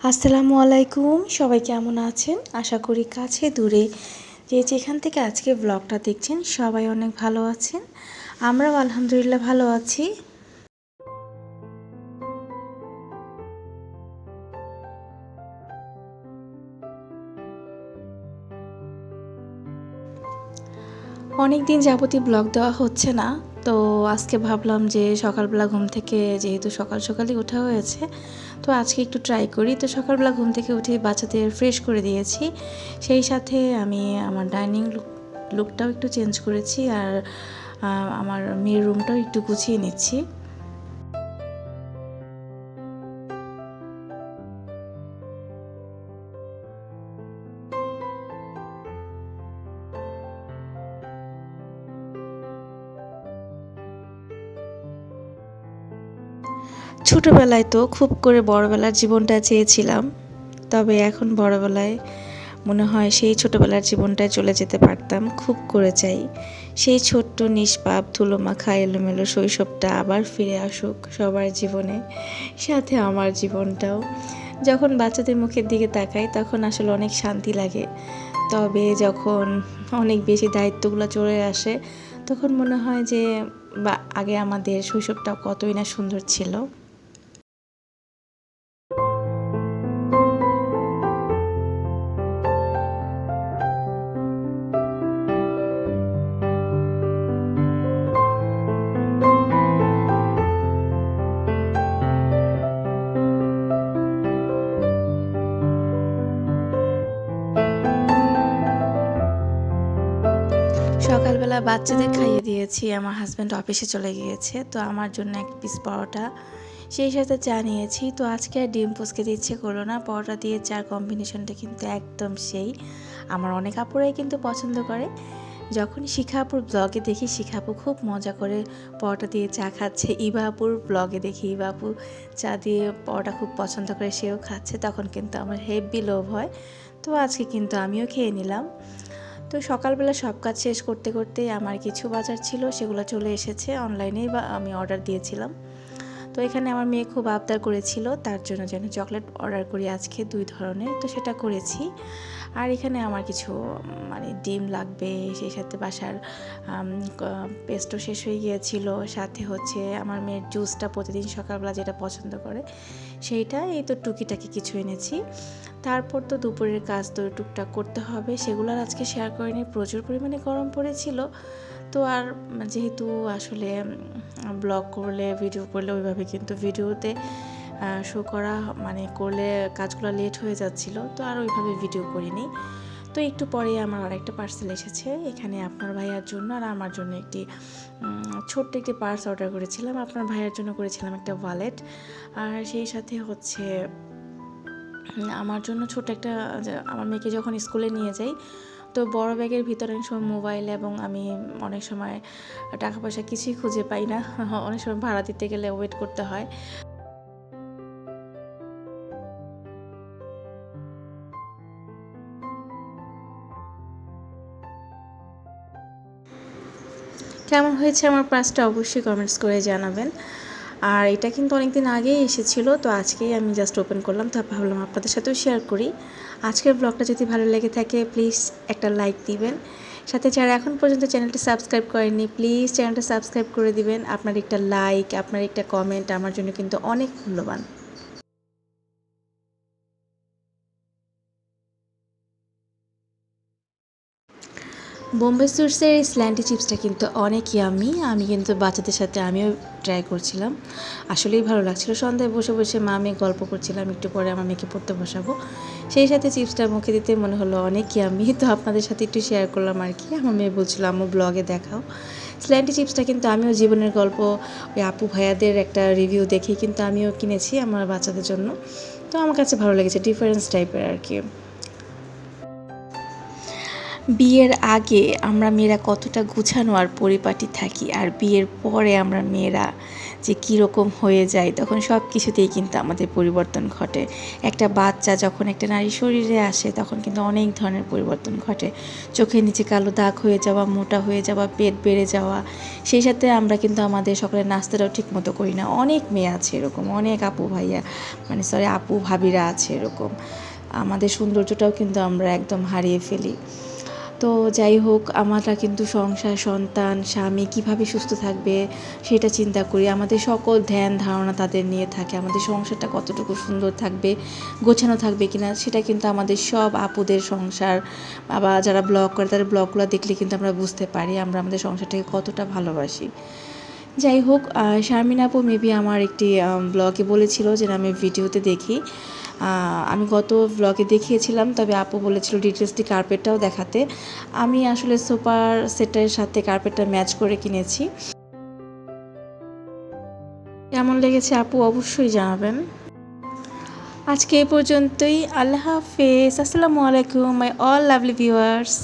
আসসালামু আলাইকুম, সবাই কেমন আছেন? আশা করি কাছে দূরে যে যেখান থেকে আজকে ব্লগটা দেখছেন সবাই অনেক ভালো আছেন। আমরাও আলহামদুলিল্লাহ ভালো আছি। অনেক দিন যাবতই ব্লগ দেওয়া হচ্ছে না, তো আজকে ভাবলাম যে সকালবেলা ঘুম থেকে যেহেতু সকাল সকালই ওঠা হয়েছে, তো আজকে একটু ট্রাই করি। তো সকালবেলা ঘুম থেকে উঠে বাচ্চাদের ফ্রেশ করে দিয়েছি, সেই সাথে আমি আমার ডাইনিং লুকটাও একটু চেঞ্জ করেছি, আর আমার মেয়ের রুমটাও একটু গুছিয়ে নিচ্ছি। ছোটোবেলায় তো খুব করে বড়বেলার জীবনটা চেয়েছিলাম, তবে এখন বড়বেলায় মনে হয় সেই ছোটোবেলার জীবনটায় চলে যেতে পারতাম। খুব করে চাই সেই ছোট্ট নিষ্পাপ ধুলোমাখা এলোমেলো শৈশবটা আবার ফিরে আসুক সবার জীবনে, সাথে আমার জীবনটাও। যখন বাচ্চাদের মুখের দিকে তাকাই তখন আসলে অনেক শান্তি লাগে, তবে যখন অনেক বেশি দায়িত্বগুলো চলে আসে তখন মনে হয় যে বা আগে আমাদের শৈশবটা কতই না সুন্দর ছিল। সকালবেলা বাচ্চাদের খাইয়ে দিয়েছি, আমার হাজব্যান্ড অফিসে চলে গিয়েছে, তো আমার জন্য এক পিস পরোটা সেই সাথে চা নিয়েছি। তো আজকে আর ডিম পোচ খেতে ইচ্ছে করলো না, পরোটা দিয়ে চার কম্বিনেশনটা কিন্তু একদম সেই। আমার অনেক আপুরাই কিন্তু পছন্দ করে। যখন শিখা আপুর ব্লগে দেখি শিখা আপু খুব মজা করে পরোটা দিয়ে চা খাচ্ছে, ইভা আপুর ব্লগে দেখি ইভা আপু চা দিয়ে পরোটা খুব পছন্দ করে সেও খাচ্ছে, তখন কিন্তু আমার হেভি লোভ হয়। তো আজকে কিন্তু আমিও খেয়ে নিলাম। তো সকালবেলা সব কাজ শেষ করতে করতে আমার কিছু বাজার ছিল সেগুলো চলে এসেছে অনলাইনেই, বা আমি অর্ডার দিয়েছিলাম। তো এখানে আমার মেয়ে খুব আবদার করেছিল তার জন্য যেন চকলেট অর্ডার করি আজকে 2 ধরনের, তো সেটা করেছি। আর এখানে আমার কিছু মানে ডিম লাগবে, সেই সাথে বাসার পেস্টও শেষ হয়ে গিয়েছিল, সাথে হচ্ছে আমার মেয়ের জুসটা প্রতিদিন সকালবেলা যেটা পছন্দ করে সেইটা, এই তো টুকিটাকি কিছু এনেছি। তারপর তো দুপুরের কাজ তো টুকটাক করতে হবে, সেগুলো আর আজকে শেয়ার করিনি, প্রচুর পরিমাণে গরম পড়েছিল। তো আর যেহেতু আসলে ব্লগ করলে ভিডিও করলে ওইভাবে কিন্তু ভিডিওতে শো করা মানে করলে কাজগুলো লেট হয়ে যাচ্ছিল, তো আর ওইভাবে ভিডিও করিনি। তো একটু পরে আমার আরেকটা পার্সেল এসেছে, এখানে আপনার ভাইয়ার জন্য আর আমার জন্য একটি ছোট্ট একটি পার্স অর্ডার করেছিলাম। আপনার ভাইয়ার জন্য করেছিলাম একটা ওয়ালেট, আর সেই সাথে হচ্ছে আমার জন্য ছোট একটা, আমার মেয়েকে যখন স্কুলে নিয়ে যাই তো বড় ব্যাগের ভিতরে অনেক সময় মোবাইল, এবং আমি অনেক সময় টাকা পয়সা কিছুই খুঁজে পাই না, অনেক সময় ভাড়া দিতে গেলে ওয়েট করতে হয়। কেমন হয়েছে আমার পার্সটা অবশ্যই কমেন্টস করে জানাবেন। আর এটা কিন্তু অনেকদিন আগেই এসেছিলো, তো আজকেই আমি জাস্ট ওপেন করলাম, তো ভাবলাম আপনাদের সাথেও শেয়ার করি। আজকের ব্লগটা যদি ভালো লেগে থাকে প্লিজ একটা লাইক দিবেন, সাথে যারা এখন পর্যন্ত চ্যানেলটি সাবস্ক্রাইব করেননি প্লিজ চ্যানেলটা সাবস্ক্রাইব করে দিবেন। আপনার একটা লাইক, আপনার একটা কমেন্ট আমার জন্য কিন্তু অনেক মূল্যবান। বোম্বে সুটসের এই স্ল্যান্টি চিপসটা কিন্তু অনেক ইয়াম্মি, আমি কিন্তু বাচ্চাদের সাথে আমিও ট্রাই করছিলাম, আসলেই ভালো লাগছিলো। সন্ধ্যায় বসে বসে মা মেয়ে গল্প করছিলাম, একটু পরে আমার মেয়েকে পড়তে বসাবো, সেই সাথে চিপসটা মুখে দিতে মনে হলো অনেক ইয়াম্মি, তো আপনাদের সাথে একটু শেয়ার করলাম আর কি। আমার মেয়ে বলছিল আম্মু ব্লগে দেখাও। স্ল্যান্টি চিপসটা কিন্তু আমিও জীবনের গল্প ওই আপু ভাইয়াদের একটা রিভিউ দেখেই কিন্তু আমিও কিনেছি আমার বাচ্চাদের জন্য, তো আমার কাছে ভালো লেগেছে, ডিফারেন্স টাইপের আর কি। বিয়ের আগে আমরা মেয়েরা কতটা গুছানো আর পরিপাটি থাকি, আর বিয়ের পরে আমরা মেয়েরা যে কীরকম হয়ে যায়, তখন সব কিছুতেই কিন্তু আমাদের পরিবর্তন ঘটে। একটা বাচ্চা যখন একটা নারীর শরীরে আসে তখন কিন্তু অনেক ধরনের পরিবর্তন ঘটে। চোখের নিচে কালো দাগ হয়ে যাওয়া, মোটা হয়ে যাওয়া, পেট বেড়ে যাওয়া। সেই সাথে আমরা কিন্তু আমাদের সকালের নাস্তাটাও ঠিকমতো করি না। অনেক মেয়ে আছে এরকম, অনেক আপু ভাইয়া আপু ভাবিরা আছে এরকম। আমাদের সৌন্দর্যটাও কিন্তু আমরা একদম হারিয়ে ফেলি। তো যাই হোক, আমরা কিন্তু সংসার, সন্তান, স্বামী কীভাবে সুস্থ থাকবে সেটা চিন্তা করি। আমাদের সকল ধ্যান ধারণা তাদের নিয়ে থাকে। আমাদের সংসারটা কতটুকু সুন্দর থাকবে, গোছানো থাকবে কিনা সেটা কিন্তু আমাদের সব আপুদের সংসার বা যারা ব্লগ করে তাদের ব্লগগুলো দেখলে কিন্তু আমরা বুঝতে পারি আমরা আমাদের সংসারটাকে কতটা ভালোবাসি। যাই হোক, শারমিন আপু মেবি আমার একটি ব্লগে বলেছিল যে আমি ভিডিওতে দেখি। আমি গত ব্লগে দেখিয়েছিলাম, তবে আপু বলেছিল ডিটেলসটি কার্পেটটাও দেখাতে। আমি আসলে সোফার সেটের সাথে কার্পেটটা ম্যাচ করে কিনেছি। কেমন লেগেছে আপু অবশ্যই জানাবেন। আজকে এই পর্যন্তই। আল্লাহ হাফেজ। আসসালামু আলাইকুম মাই অল লাভলি ভিউয়ার্স।